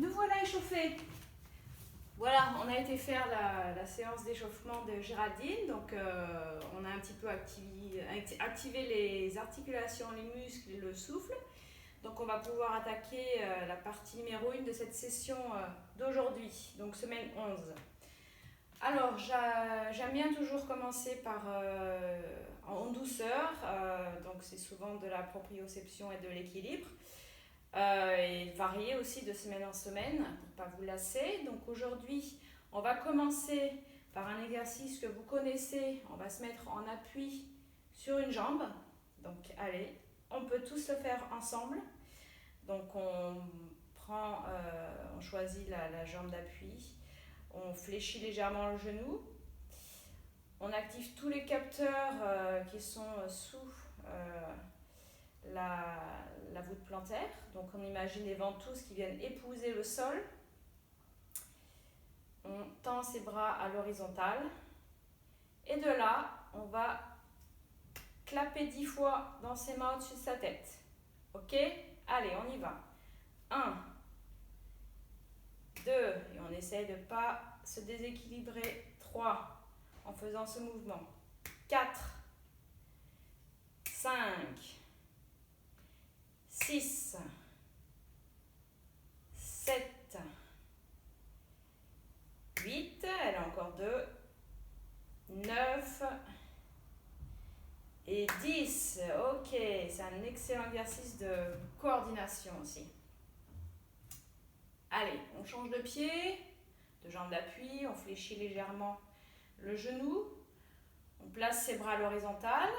Nous voilà échauffés. Voilà, on a été faire la séance d'échauffement de Géraldine. Donc, on a un petit peu activé les articulations, les muscles et le souffle. Donc, on va pouvoir attaquer la partie numéro 1 de cette session d'aujourd'hui, donc semaine 11. Alors, j'aime bien toujours commencer par en douceur. Donc, c'est souvent de la proprioception et de l'équilibre. Et varier aussi de semaine en semaine pour ne pas vous lasser. Donc aujourd'hui, on va commencer par un exercice que vous connaissez. On va se mettre en appui sur une jambe. Donc allez, on peut tous le faire ensemble. Donc on choisit la jambe d'appui. On fléchit légèrement le genou. On active tous les capteurs qui sont sous la voûte plantaire. Donc on imagine les ventouses qui viennent épouser le sol. On tend ses bras à l'horizontale. Et de là, on va clapper 10 fois dans ses mains au-dessus de sa tête. Ok? Allez, on y va. 1, 2, et on essaye de ne pas se déséquilibrer. 3, en faisant ce mouvement. 4, 5, 6, 7, 8, elle a encore 2, 9 et 10. Ok, c'est un excellent exercice de coordination aussi. Allez, on change de pied, de jambe d'appui, on fléchit légèrement le genou, on place ses bras à l'horizontale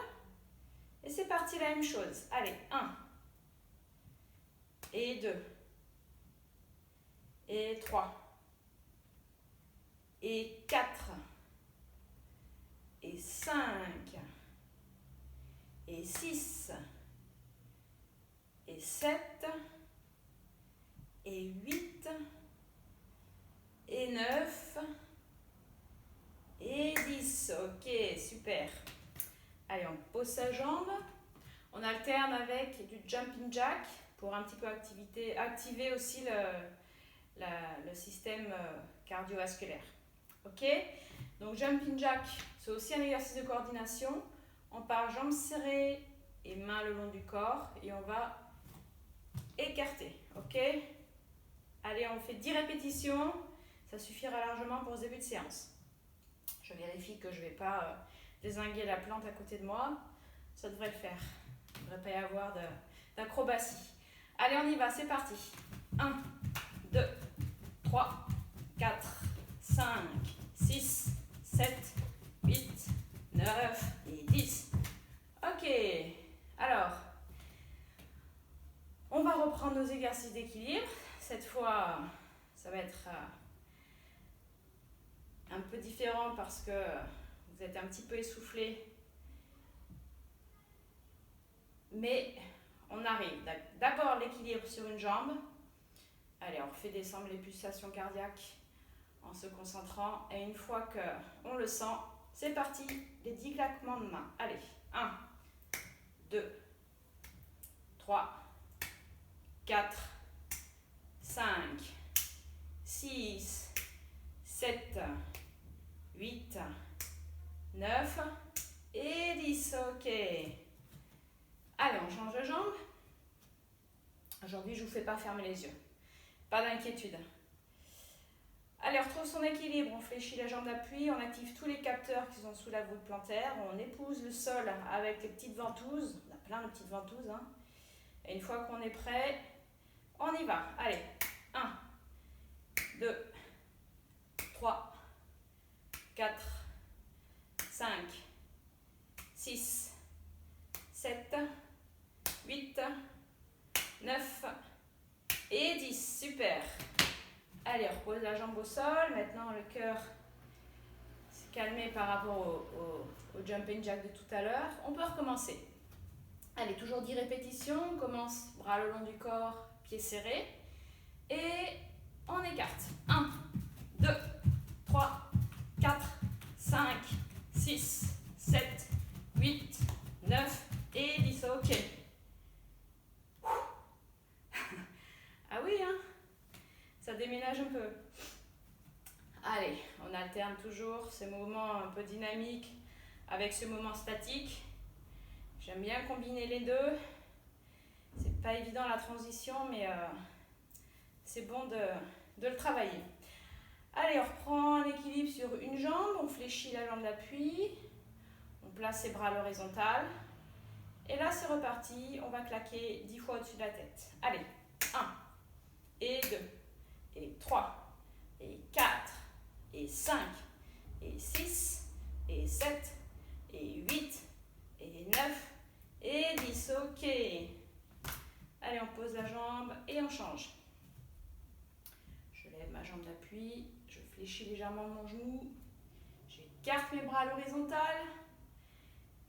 et c'est parti, la même chose. Allez, 1 et 2 et 3 et 4 et 5 et 6 et 7 et 8 et 9 et 10. Ok, super. Allez, on pose sa jambe. On alterne avec du jumping jack pour un petit peu activer aussi le système cardiovasculaire. Ok, donc jumping jack, c'est aussi un exercice de coordination. On part jambes serrées et mains le long du corps et on va écarter. Ok, allez, on fait 10 répétitions, ça suffira largement pour ce début de séance. Je vérifie que je ne vais pas dézinguer la plante à côté de moi, ça devrait le faire. Il ne devrait pas y avoir d'acrobatie. Allez, on y va, c'est parti. 1, 2, 3, 4, 5, 6, 7, 8, 9 et 10. Ok, alors, on va reprendre nos exercices d'équilibre. Cette fois, ça va être un peu différent parce que vous êtes un petit peu essoufflé. Mais on arrive. D'abord l'équilibre sur une jambe. Allez, on refait descendre les pulsations cardiaques en se concentrant. Et une fois qu'on le sent, c'est parti. Les 10 claquements de main. Allez, 1, 2, 3, 4, 5, 6, 7, 8, 9 et 10. Ok. Allez, on change de jambe. Aujourd'hui, je ne vous fais pas fermer les yeux. Pas d'inquiétude. Allez, on retrouve son équilibre. On fléchit la jambe d'appui. On active tous les capteurs qui sont sous la voûte plantaire. On épouse le sol avec les petites ventouses. On a plein de petites ventouses. Hein. Et une fois qu'on est prêt, on y va. Allez, 1, 2, 3, 4, 5, 6, 7, 8, 9 et 10. Super. Allez, on repose la jambe au sol. Maintenant, le cœur s'est calmé par rapport au jumping jack de tout à l'heure. On peut recommencer. Allez, toujours 10 répétitions. On commence, bras le long du corps, pieds serrés. Et on écarte. 1, 2, 3, 4, 5, 6, 7, 8, 9 et 10. Ok. déménage un peu. Allez, on alterne toujours ces mouvements un peu dynamiques avec ce mouvement statique. J'aime bien combiner les deux. C'est pas évident la transition, mais c'est bon de le travailler. Allez, on reprend un équilibre sur une jambe, on fléchit la jambe d'appui, on place ses bras à l'horizontale. Et là, c'est reparti, on va claquer 10 fois au-dessus de la tête. Allez, 1, et 2, et 3, et 4, et 5, et 6, et 7, et 8, et 9, et 10. Ok. Allez, on pose la jambe et on change. Je lève ma jambe d'appui, je fléchis légèrement mon genou, j'écarte mes bras à l'horizontale,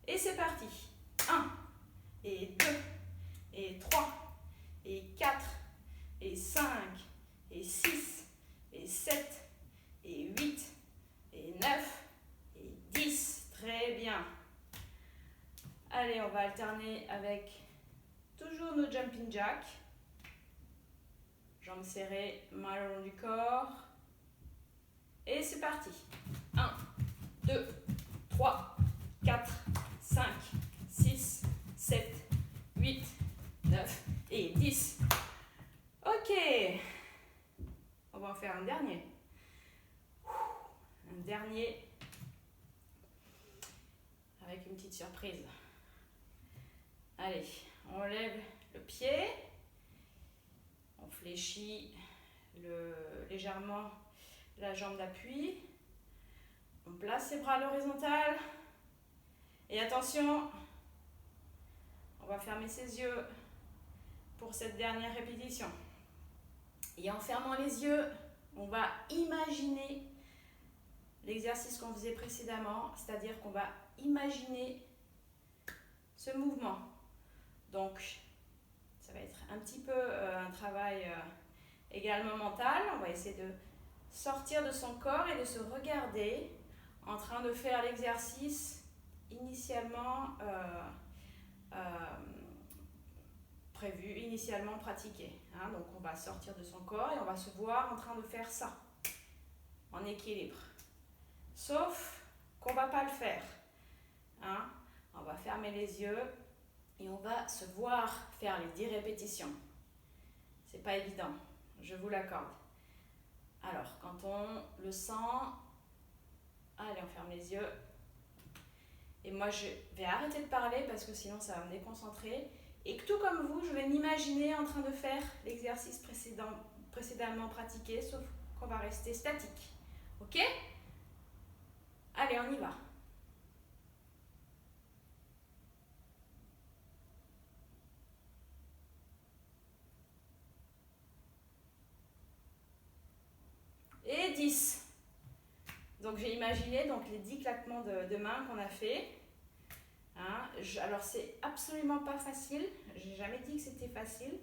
et c'est parti. 1, et 2, et 3, et 4, et 5, et 6, et 7, et 8, et 9, et 10. Très bien. Allez, on va alterner avec toujours nos jumping jacks. Jambes serrées, mains le long du corps. Et c'est parti. 1, 2, 3, 4, 5, 6, 7, 8, 9 et 10. Ok. On va en faire un dernier. Un dernier avec une petite surprise. Allez, on lève le pied. On fléchit légèrement la jambe d'appui. On place ses bras à l'horizontale. Et attention, on va fermer ses yeux pour cette dernière répétition. Et en fermant les yeux, on va imaginer l'exercice qu'on faisait précédemment, c'est-à-dire qu'on va imaginer ce mouvement. Donc, ça va être un petit peu un travail également mental. On va essayer de sortir de son corps et de se regarder en train de faire l'exercice initialement prévu, initialement pratiqué. Hein. Donc, on va sortir de son corps et on va se voir en train de faire ça, en équilibre. Sauf qu'on ne va pas le faire. Hein. On va fermer les yeux et on va se voir faire les 10 répétitions. C'est pas évident, je vous l'accorde. Alors, quand on le sent, allez, on ferme les yeux. Et moi, je vais arrêter de parler parce que sinon, ça va me déconcentrer. Et que tout comme vous, je vais m'imaginer en train de faire l'exercice précédemment pratiqué, sauf qu'on va rester statique. Ok ? Allez, on y va. Et 10. Donc j'ai imaginé les 10 claquements de mains qu'on a fait. Hein, alors c'est absolument pas facile, j'ai jamais dit que c'était facile,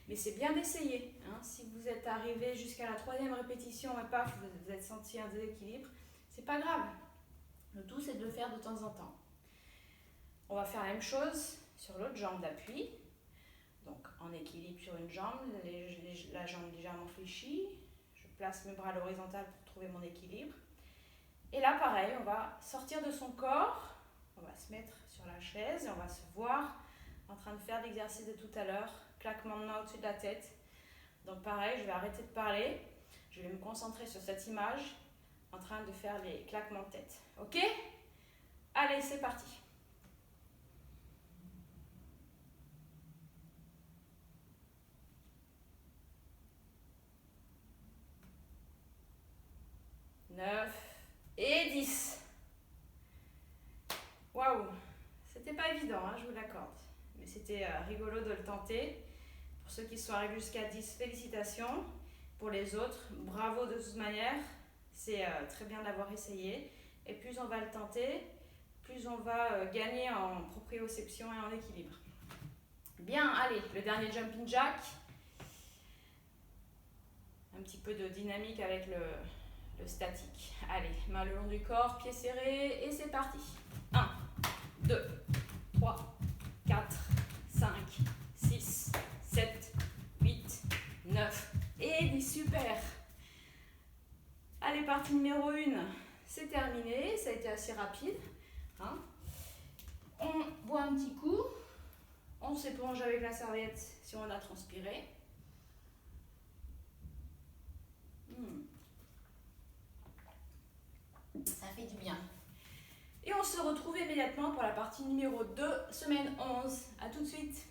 mais c'est bien d'essayer. Hein. Si vous êtes arrivé jusqu'à la 3e répétition et paf, vous êtes senti un déséquilibre, c'est pas grave. Le tout c'est de le faire de temps en temps. On va faire la même chose sur l'autre jambe d'appui. Donc en équilibre sur une jambe, la jambe légèrement fléchie. Je place mes bras à l'horizontale pour trouver mon équilibre. Et là pareil, on va sortir de son corps, on va se mettre sur la chaise et on va se voir en train de faire l'exercice de tout à l'heure, claquement de main au-dessus de la tête. Donc pareil, je vais arrêter de parler, je vais me concentrer sur cette image en train de faire les claquements de tête. Ok ? Allez, c'est parti. Et 10. Waouh, c'était pas évident, hein, je vous l'accorde. Mais c'était rigolo de le tenter. Pour ceux qui sont arrivés jusqu'à 10, félicitations. Pour les autres, bravo de toute manière. C'est très bien d'avoir essayé. Et plus on va le tenter, plus on va gagner en proprioception et en équilibre. Bien, allez, le dernier jumping jack. Un petit peu de dynamique avec le statique. Allez, main le long du corps, pieds serrés, et c'est parti. 1, 2, 3, 4, 5, 6, 7, 8, 9, et 10, super. Allez, partie numéro 1, c'est terminé. Ça a été assez rapide. Hein. On boit un petit coup. On s'éponge avec la serviette si on a transpiré. Ça fait du bien. Et on se retrouve immédiatement pour la partie numéro 2, semaine 11. A tout de suite.